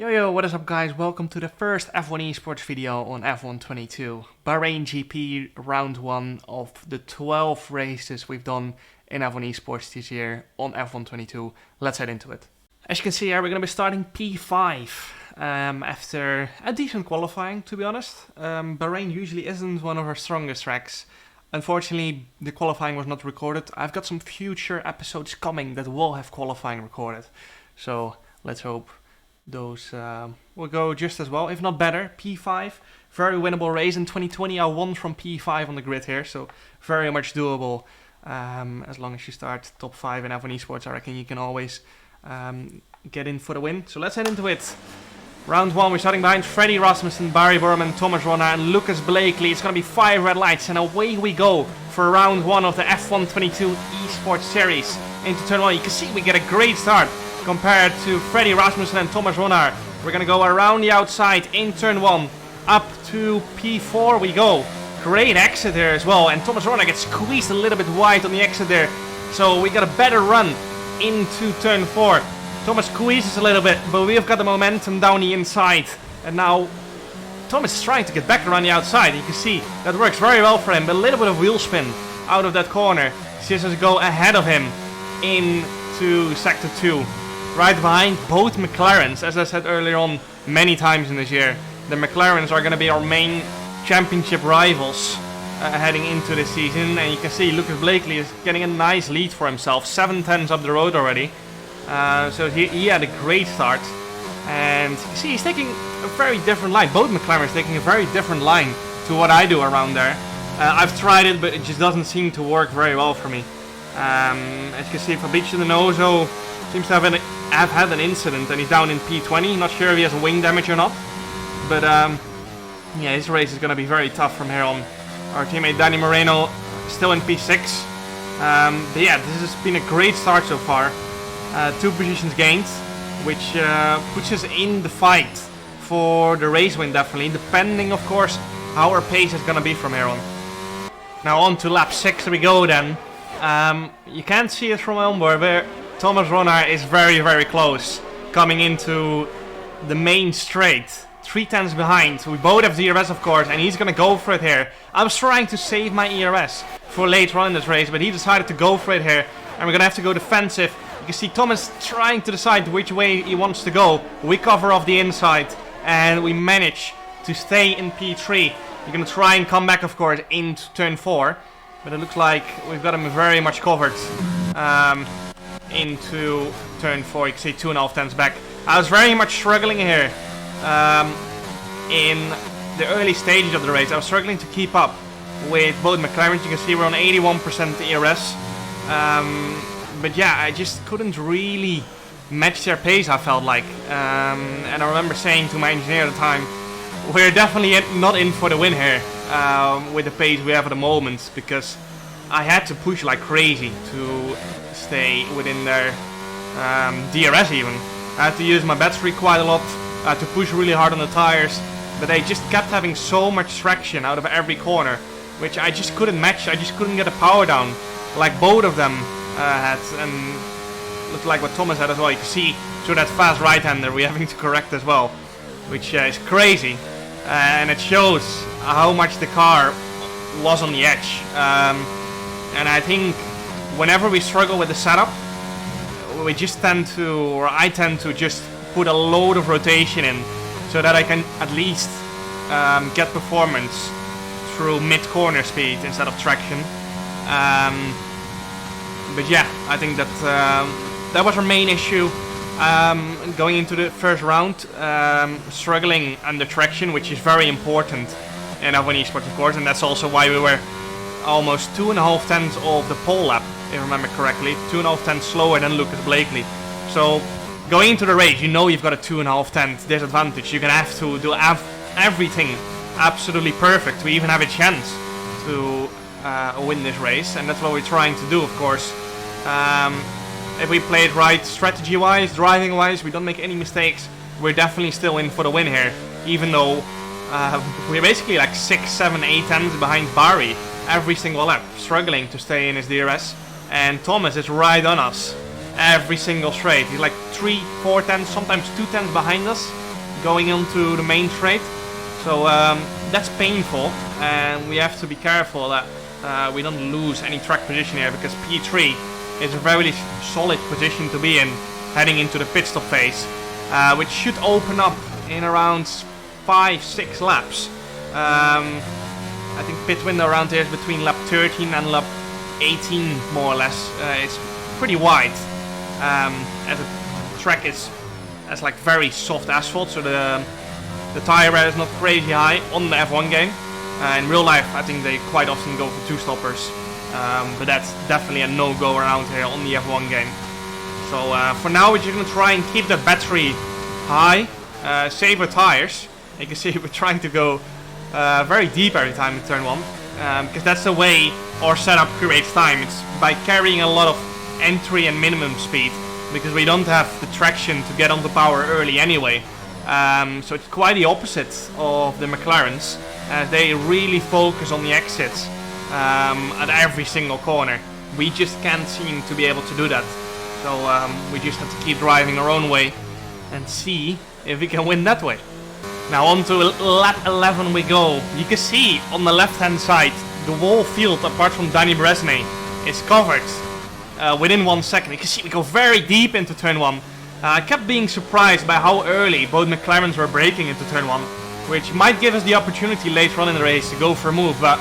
Yo, what is up guys? Welcome to the first F1 Esports video on F1 22. Bahrain GP round 1 of the 12 races we've done in F1 Esports this year on F1 22. Let's head into it. As you can see here, we're going to be starting P5 after a decent qualifying, to be honest. Bahrain usually isn't one of our strongest tracks. Unfortunately, the qualifying was not recorded. I've got some future episodes coming that will have qualifying recorded. So let's hope those will go just as well, if not better. P5, very winnable race. In 2020 I won from P5 on the grid here, so very much doable. As long as you start top 5 in F1 Esports, I reckon you can always get in for the win. So let's head into it. Round 1, we're starting behind Freddie Rasmussen, Barry Burman, Thomas Ronner and Lucas Blakely. It's going to be 5 red lights and away we go for round 1 of the F1 22 Esports series. Into turn 1, you can see we get a great start compared to Freddie Rasmussen and Thomas Ronner. We're going to go around the outside in turn 1, up to P4 we go. Great exit there as well, and Thomas Ronner gets squeezed a little bit wide on the exit there. So we got a better run into turn 4. Thomas squeezes a little bit, but we've got the momentum down the inside. And now Thomas is trying to get back around the outside. You can see that works very well for him. A little bit of wheel spin out of that corner. Sees us go ahead of him into sector 2. Right behind both McLarens, as I said earlier on many times in this year. The McLarens are going to be our main championship rivals heading into this season. And you can see Lucas Blakely is getting a nice lead for himself. 7/10s up the road already. So he had a great start. And you see he's taking a very different line. Both McLarens taking a very different line to what I do around there. I've tried it, but it just doesn't seem to work very well for me. As you can see, Fabrizio Donoso seems to have had an incident and he's down in P20. Not sure if he has wing damage or not. But yeah, his race is going to be very tough from here on. Our teammate Danny Moreno still in P6. But yeah, this has been a great start so far. 2 positions gained, which puts us in the fight for the race win definitely. Depending, of course, how our pace is going to be from here on. Now on to lap 6 we go then. You can't see it from onboard, but Thomas Ronner is very close coming into the main straight. 3/10s behind. We both have DRS of course, and he's gonna go for it here. I was trying to save my ERS for later on in this race, but he decided to go for it here, and we're gonna have to go defensive. You can see Thomas trying to decide which way he wants to go. We cover off the inside, and we manage to stay in P3. We're gonna try and come back of course into turn 4, but it looks like we've got him very much covered. Into turn 4, you can see 2.5 back. I was very much struggling here in the early stages of the race. I was struggling to keep up with both McLarens. You can see we're on 81% ERS. But yeah, I just couldn't really match their pace, I felt like. And I remember saying to my engineer at the time, we're definitely not in for the win here with the pace we have at the moment, because I had to push like crazy to stay within their DRS even. I had to use my battery quite a lot, I had to push really hard on the tires, but they just kept having so much traction out of every corner, which I just couldn't match. I just couldn't get the power down like both of them had, and looked like what Thomas had as well. You can see through that fast right-hander we're having to correct as well, which is crazy, and it shows how much the car was on the edge. And I think whenever we struggle with the setup, we just tend to, or I tend to just put a load of rotation in so that I can at least get performance through mid-corner speed instead of traction. But yeah, I think that that was our main issue going into the first round, struggling under traction, which is very important in F1 Esports of course, and that's also why we were almost 2.5 of the pole lap, if I remember correctly. 2.5 slower than Lucas Blakely. So going into the race, you know you've got a 2.5 disadvantage. You're gonna have to do everything absolutely perfect to even have a chance to win this race, and that's what we're trying to do of course. If we play it right strategy wise, driving wise, we don't make any mistakes, we're definitely still in for the win here, even though we're basically like 6, 7, 8 behind Barry every single lap, struggling to stay in his DRS, and Thomas is right on us every single straight. He's like 3, 4 tenths, sometimes 2 tenths behind us, going into the main straight. So that's painful, and we have to be careful that we don't lose any track position here, because P3 is a very solid position to be in heading into the pit stop phase, which should open up in around 5-6 laps. I think pit window around here is between lap 13 and lap 18 more or less. It's pretty wide, as the track is like very soft asphalt, so the tire wear is not crazy high on the F1 game. In real life, I think they quite often go for 2-stoppers, but that's definitely a no-go around here on the F1 game. So for now, we're just going to try and keep the battery high, save our tires. You can see we're trying to go very deep every time in turn 1, because that's the way our setup creates time. It's by carrying a lot of entry and minimum speed, because we don't have the traction to get onto power early anyway. So it's quite the opposite of the McLarens, as they really focus on the exits at every single corner. We just can't seem to be able to do that. So we just have to keep driving our own way and see if we can win that way. Now on to lap 11 we go. You can see on the left hand side the whole field, apart from Danny Bresnay, is covered within 1 second. You can see we go very deep into turn 1. I kept being surprised by how early both McLarens were braking into turn 1, which might give us the opportunity later on in the race to go for a move, but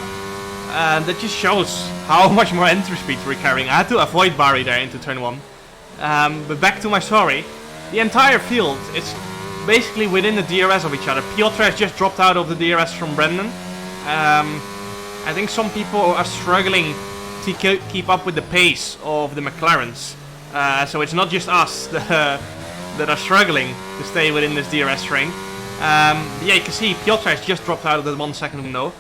that just shows how much more entry speed we're carrying. I had to avoid Barry there into turn 1. But back to my story, the entire field is basically within the DRS of each other. Piotr has just dropped out of the DRS from Brendan. I think some people are struggling to keep up with the pace of the McLarens. So it's not just us that are struggling to stay within this DRS ring. Yeah, you can see Piotr has just dropped out of the 1 second window,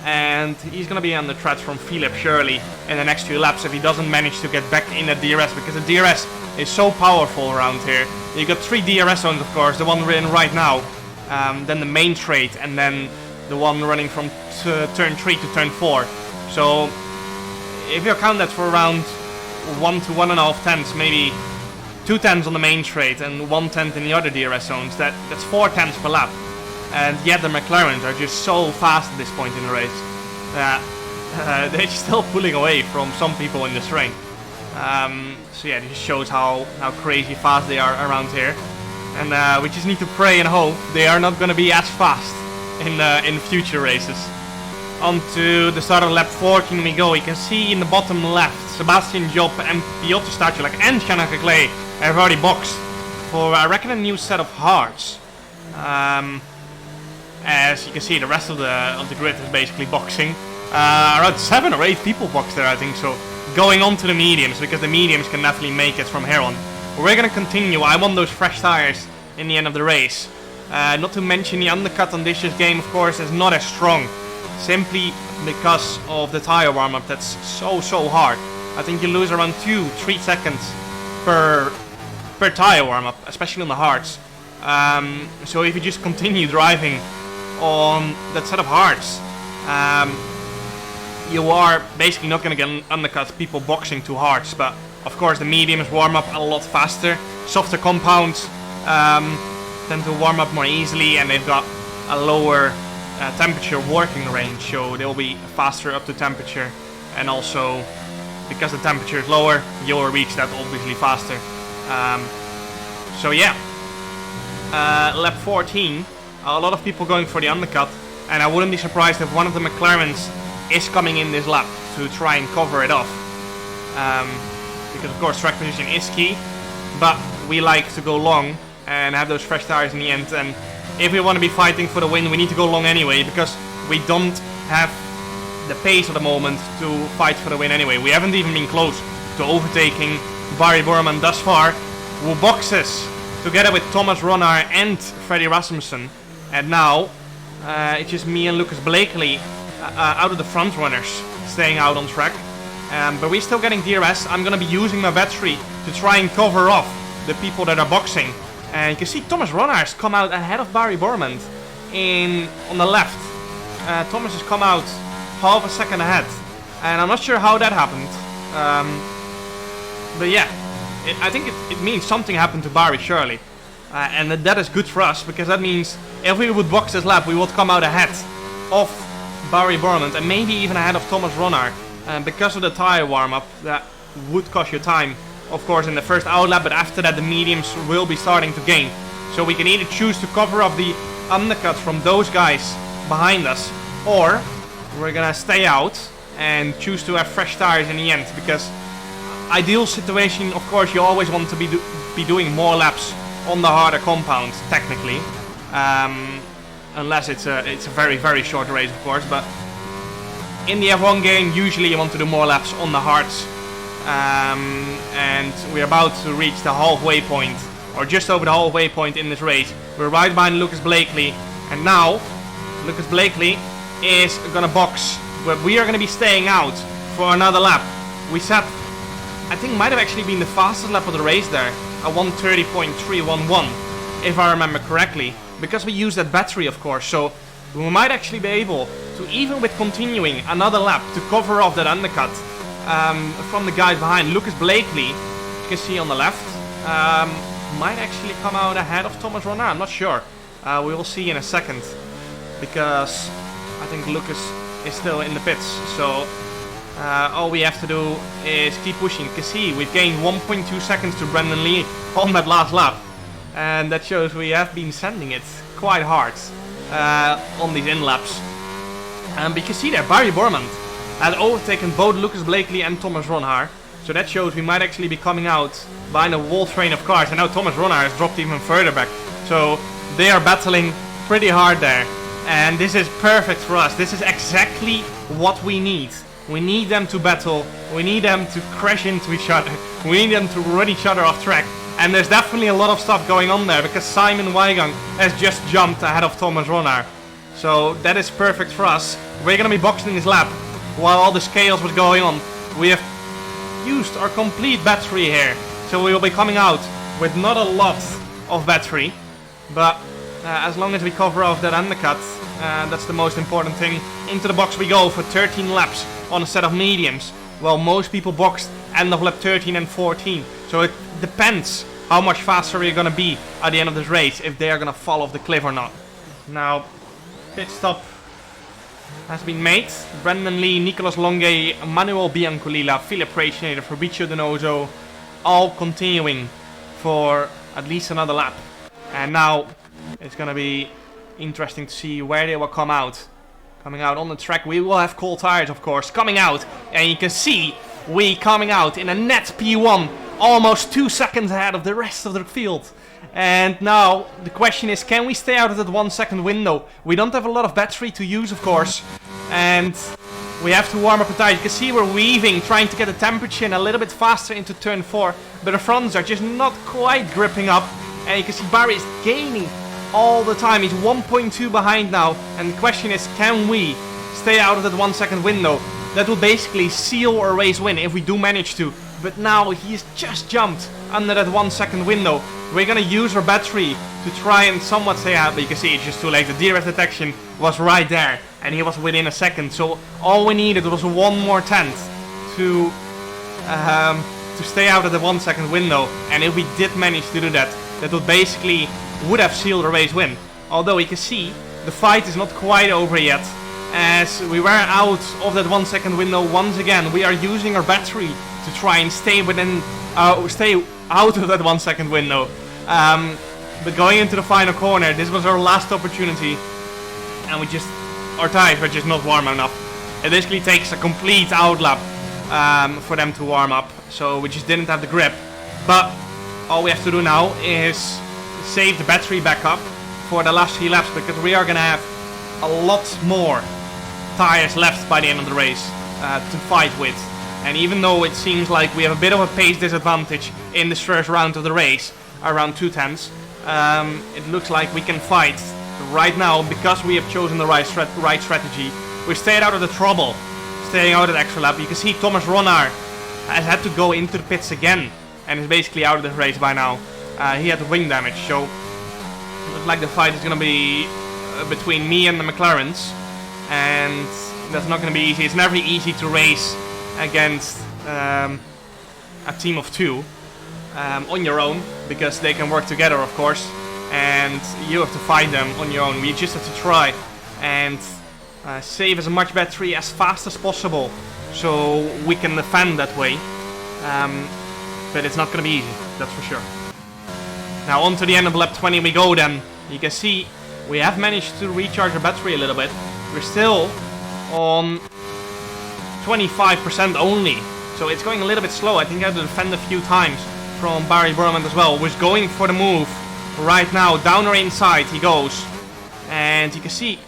and he's going to be on the threat from Philip surely in the next few laps if he doesn't manage to get back in the DRS, because the DRS is so powerful around here. You got 3 DRS zones, of course, the one we're in right now, then the main straight, and then the one running from turn 3 to turn 4. So if you count that for around 1 to 1.5 tenths, maybe 2 tenths on the main straight and 1 tenth in the other DRS zones, that's 4 tenths per lap. And yet the McLarens are just so fast at this point in the race that they're still pulling away from some people in this ring. So yeah, this shows how crazy fast they are around here, and we just need to pray and hope they are not going to be as fast in future races. On to the start of lap 14 we go. You can see in the bottom left, Sebastian Job and Piotr Stachulak and Shannon Clay have already boxed for, I reckon, a new set of hearts. As you can see, the rest of the grid is basically boxing. Around 7 or 8 people boxed there, I think so. Going on to the mediums, because the mediums can definitely make it from here on. We're going to continue. I want those fresh tires in the end of the race. Not to mention the undercut on this year's game, of course, is not as strong, simply because of the tire warm-up. That's so hard. I think you lose around 2-3 seconds per tire warm-up, especially on the hards. So if you just continue driving on that set of hards, you are basically not going to get undercut people boxing too hard. But of course the mediums warm up a lot faster. Softer compounds tend to warm up more easily, and they've got a lower temperature working range, so they'll be faster up to temperature, and also because the temperature is lower, you'll reach that obviously faster. So yeah, lap 14, a lot of people going for the undercut, and I wouldn't be surprised if one of the McLarens is coming in this lap to try and cover it off, because of course track position is key, but we like to go long and have those fresh tires in the end. And if we want to be fighting for the win, we need to go long anyway, because we don't have the pace at the moment to fight for the win anyway. We haven't even been close to overtaking Barry Borman thus far, who boxes together with Thomas Ronnar and Freddie Rasmussen, and now it's just me and Lucas Blakely out of the front runners staying out on track. But we're still getting DRS. I'm going to be using my battery to try and cover off the people that are boxing. And you can see Thomas Ronnar has come out ahead of Barry Borman on the left. Thomas has come out half a second ahead, and I'm not sure how that happened. But yeah, I think it means something happened to Barry surely. and that is good for us, because that means if we would box this lap, we would come out ahead of Barry Borland and maybe even ahead of Thomas Ronnar. Because of the tire warm-up, that would cost you time, of course, in the first out lap, but after that the mediums will be starting to gain. So we can either choose to cover up the undercuts from those guys behind us, or we're gonna stay out and choose to have fresh tires in the end, because ideal situation, of course, you always want to be doing more laps on the harder compound, technically, unless it's a very, very short race, of course. But in the F1 game, usually you want to do more laps on the hards, and we're about to reach the halfway point, or just over the halfway point in this race. We're right behind Lucas Blakely, and now Lucas Blakely is gonna box, but we are gonna be staying out for another lap. We set, I think, might have actually been the fastest lap of the race there, a 1:30.311, if I remember correctly, because we used that battery, of course. So we might actually be able to, even with continuing another lap, to cover off that undercut from the guys behind. Lucas Blakely, you can see on the left, might actually come out ahead of Thomas Ronnar. I'm not sure. We will see in a second, because I think Lucas is still in the pits. So all we have to do is keep pushing. You can see we've gained 1.2 seconds to Brendan Lee on that last lap, and that shows we have been sending it quite hard on these in laps. But you can see there, Barry Borland had overtaken both Lucas Blakely and Thomas Ronnar, so that shows we might actually be coming out behind a wall train of cars. And now Thomas Ronnar has dropped even further back, so they are battling pretty hard there, and this is perfect for us. This is exactly what we need. We need them to battle, we need them to crash into each other, we need them to run each other off track. And there's definitely a lot of stuff going on there, because Simon Weigang has just jumped ahead of Thomas Ronnar. So that is perfect for us. We're gonna be boxing this lap while all this chaos was going on. We have used our complete battery here, so we will be coming out with not a lot of battery, but as long as we cover off that undercut, that's the most important thing. Into the box we go for 13 laps on a set of mediums. Well, most people boxed end of lap 13 and 14, so it depends how much faster we're gonna be at the end of this race, if they are gonna fall off the cliff or not. Now, pit stop has been made. Brendan Lee, Nicolas Longue, Manuel Biancolila, Philip Reicheneder, Fabrizio Donoso, all continuing for at least another lap. And now it's gonna be interesting to see where they will come out. Coming out on the track, we will have cold tires, of course, coming out, and you can see we coming out in a net P1, almost 2 seconds ahead of the rest of the field. And now the question is, can we stay out of that 1 second window? We don't have a lot of battery to use, of course, and we have to warm up the tires. You can see we're weaving, trying to get the temperature in a little bit faster into turn 4, but the fronts are just not quite gripping up, and you can see Barry is gaining all the time. He's 1.2 behind now, and the question is, can we stay out of that 1 second window? That will basically seal our race win if we do manage to. But now he's just jumped under that 1 second window. We're gonna use our battery to try and somewhat stay out, but you can see it's just too late. The DRS detection was right there, and he was within a second. So all we needed was one more tenth to stay out of the 1 second window. And if we did manage to do that, that would basically would have sealed a race win. Although you can see the fight is not quite over yet, as we were out of that 1 second window once again. We are using our battery to try and stay within, stay out of that 1 second window. But going into the final corner, this was our last opportunity, and our tires were just not warm enough. It basically takes a complete out lap for them to warm up, so we just didn't have the grip. But all we have to do now is save the battery back up for the last 3 laps, because we are gonna have a lot more tires left by the end of the race to fight with. And even though it seems like we have a bit of a pace disadvantage in this first round of the race, around 2 tenths, it looks like we can fight right now, because we have chosen the right strategy. We stayed out of the trouble, staying out of the extra lap. You can see Thomas Ronnar has had to go into the pits again, and is basically out of the race by now. He had wing damage, so it looks like the fight is going to be between me and the McLarens, and that's not going to be easy. It's never easy to race against a team of 2 on your own, because they can work together, of course. and you have to fight them on your own. We just have to try and save as much battery as fast as possible, so we can defend that way. But it's not going to be easy, that's for sure. Now on to the end of lap 20 we go then. You can see we have managed to recharge our battery a little bit. We're still on 25% only, so it's going a little bit slow. I think I had to defend a few times from Barry Burman as well. Was going for the move right now. Down or inside he goes. And you can see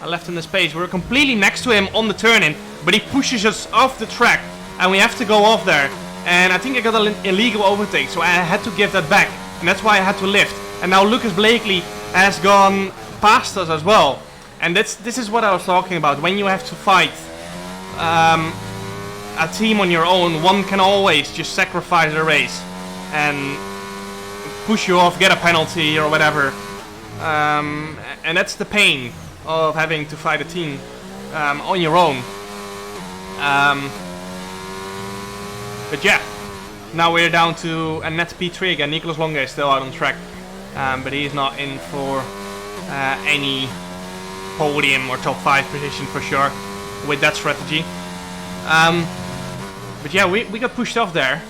I left in the space. We're completely next to him on the turn-in, but he pushes us off the track and we have to go off there. And I think I got an illegal overtake, so I had to give that back. And that's why I had to lift. And now Lucas Blakely has gone past us as well. And this is what I was talking about. When you have to fight a team on your own, one can always just sacrifice the race and push you off, get a penalty or whatever. And that's the pain of having to fight a team on your own. But yeah, now we're down to a net P3 again. Nicolas Longa is still out on track, but he's not in for any podium or top 5 position for sure with that strategy. But yeah, we got pushed off there.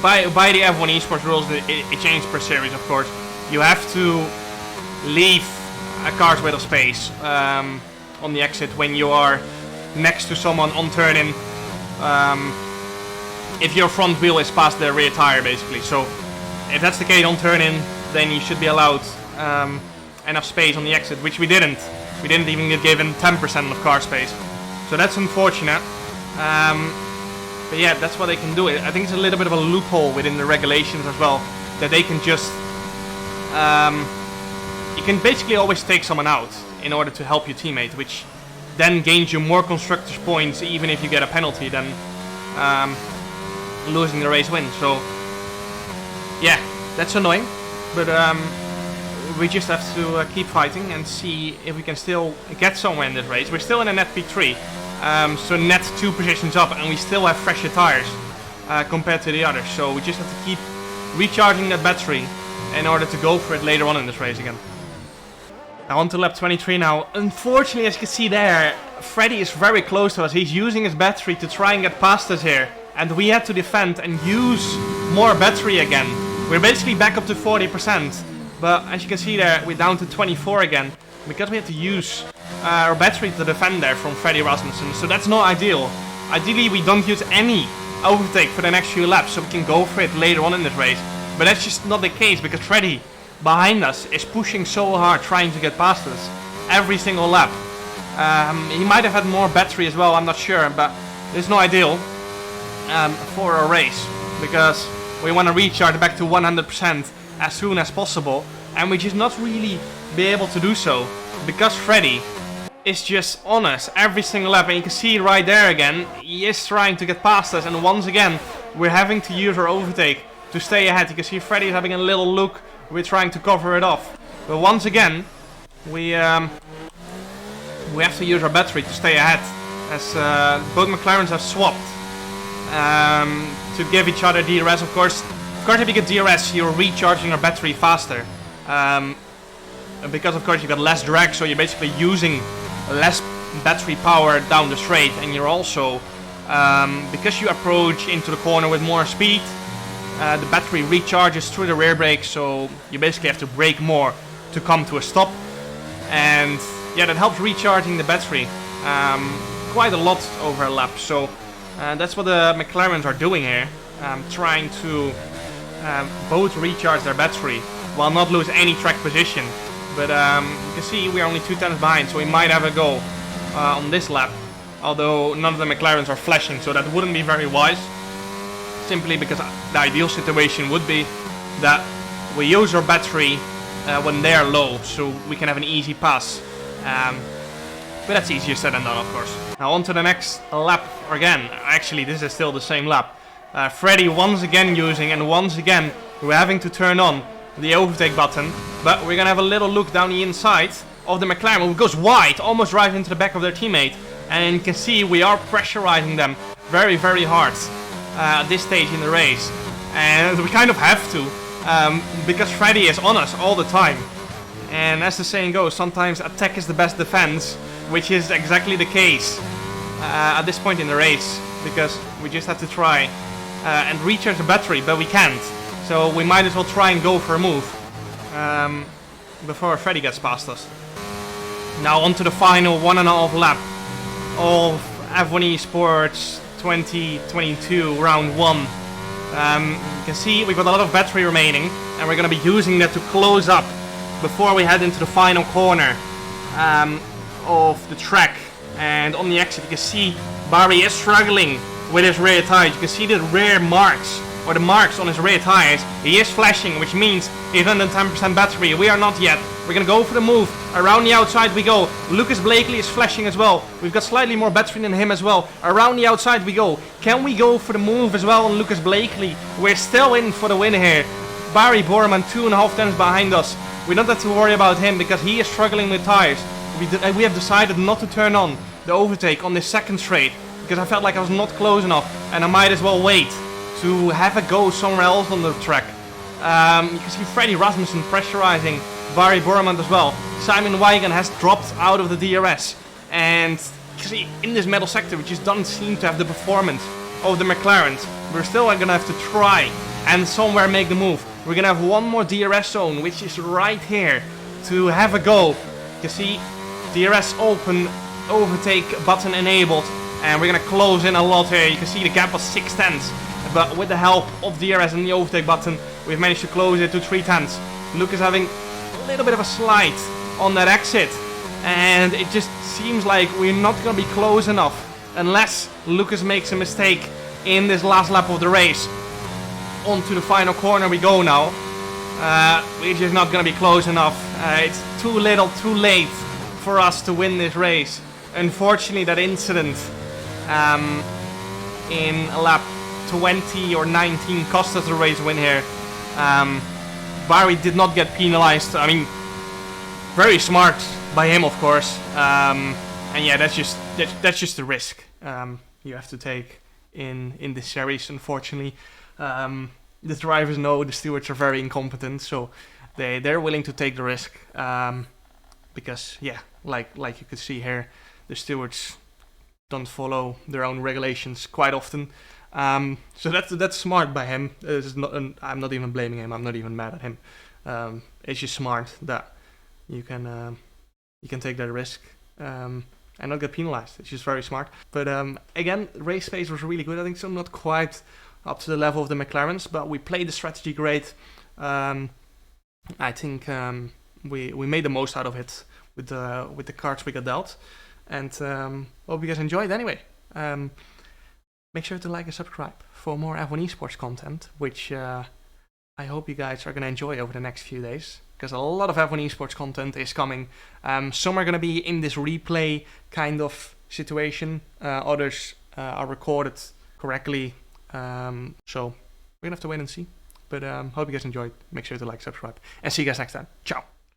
By the F1 Esports rules, it changed per series, of course. You have to leave a car's width of space on the exit when you are next to someone on turn-in. If your front wheel is past their rear tire, basically. So if that's the case on turn-in, then you should be allowed enough space on the exit, which we didn't. We didn't even get given 10% of car space. So that's unfortunate. But yeah, that's what they can do. I think it's a little bit of a loophole within the regulations as well, that they can just... you can basically always take someone out in order to help your teammate, which then gains you more constructors points even if you get a penalty than losing the race win. So yeah, that's annoying, but we just have to keep fighting and see if we can still get somewhere in this race. We're still in a net P3, so net 2 positions up, and we still have fresher tires compared to the others, so we just have to keep recharging that battery in order to go for it later on in this race again. Now on to lap 23 now. Unfortunately, as you can see there, Freddy is very close to us. He's using his battery to try and get past us here, and we had to defend and use more battery again. We're basically back up to 40%, but as you can see there, we're down to 24 again, because we had to use our battery to defend there from Freddy Rasmussen, so that's not ideal. Ideally, we don't use any overtake for the next few laps, so we can go for it later on in this race, but that's just not the case, because Freddy behind us is pushing so hard trying to get past us every single lap. He might have had more battery as well, I'm not sure, but it's not ideal for a race, because we want to recharge back to 100% as soon as possible, and we just not really be able to do so because Freddy is just on us every single lap. And you can see right there again, he is trying to get past us, and once again we're having to use our overtake to stay ahead. You can see Freddy is having a little look. We're trying to cover it off, but once again we have to use our battery to stay ahead, as both McLarens have swapped to give each other DRS. Of course, if you get DRS, you're recharging your battery faster, because of course you got less drag, so you're basically using less battery power down the straight, and you're also because you approach into the corner with more speed, the battery recharges through the rear brake, so you basically have to brake more to come to a stop, and yeah, that helps recharging the battery quite a lot over a lap. So that's what the McLarens are doing here, trying to both recharge their battery while not lose any track position. But you can see we're only 2 tenths behind, so we might have a go on this lap, although none of the McLarens are flashing, so that wouldn't be very wise, simply because the ideal situation would be that we use our battery when they are low, so we can have an easy pass. But that's easier said than done, of course. Now on to the next lap again. Actually, this is still the same lap. Freddy once again using, and once again we're having to turn on the overtake button, but we're gonna have a little look down the inside of the McLaren, who goes wide, almost right into the back of their teammate, and you can see we are pressurizing them very, very hard at this stage in the race, and we kind of have to, because Freddy is on us all the time. And as the saying goes, sometimes attack is the best defense, which is exactly the case at this point in the race, because we just have to try and recharge the battery, but we can't. So we might as well try and go for a move before Freddy gets past us. Now on to the final 1.5 lap of F1 Esports 2022 round 1. You can see we've got a lot of battery remaining, and we're going to be using that to close up before we head into the final corner of the track. And on the exit you can see Barry is struggling with his rear tires. You can see the rear marks, or the marks on his rear tires. He is flashing, which means he's under 10% battery. We are not yet. We're gonna go for the move. Around the outside we go. Lucas Blakely is flashing as well. We've got slightly more battery than him as well. Around the outside we go. Can we go for the move as well on Lucas Blakely? We're still in for the win here. Barry Borman 2.5 tenths behind us. We don't have to worry about him because he is struggling with tires. We have decided not to turn on the overtake on this second straight because I felt like I was not close enough, and I might as well wait to have a go somewhere else on the track. You can see Freddy Rasmussen pressurizing Barry Borman as well. Simon Weigen has dropped out of the DRS, and you can see in this middle sector we just don't seem to have the performance of the McLarens. We're still gonna have to try and somewhere make the move. We're gonna have one more DRS zone, which is right here, to have a go. You can see DRS open, overtake button enabled, and we're gonna close in a lot here. You can see the gap was 6 tenths, but with the help of DRS and the overtake button, we've managed to close it to 3 tenths. Luke is having a little bit of a slide on that exit, and it just seems like we're not gonna be close enough unless Lucas makes a mistake in this last lap of the race. Onto the final corner we go now. We're just not gonna be close enough. It's too little, too late for us to win this race. Unfortunately, that incident in lap 20 or 19 cost us the race win here. Barry did not get penalized. I mean, very smart by him, of course. And yeah, that's just the risk you have to take in this series, unfortunately. The drivers know the stewards are very incompetent, so they're willing to take the risk because yeah, like you could see here, the stewards don't follow their own regulations quite often. So that's smart by him. I'm not even blaming him. I'm not even mad at him. It's just smart that you can take that risk and not get penalized. It's just very smart. But again, race pace was really good. I think so, not quite up to the level of the McLarens, but we played the strategy great. I think we made the most out of it with the cards we got dealt, and hope you guys enjoyed anyway. Make sure to like and subscribe for more F1 Esports content, which I hope you guys are going to enjoy over the next few days, because a lot of F1 Esports content is coming. Some are going to be in this replay kind of situation, others are recorded correctly. So we're gonna have to wait and see, but hope you guys enjoyed. Make sure to like, subscribe, and see you guys next time. Ciao.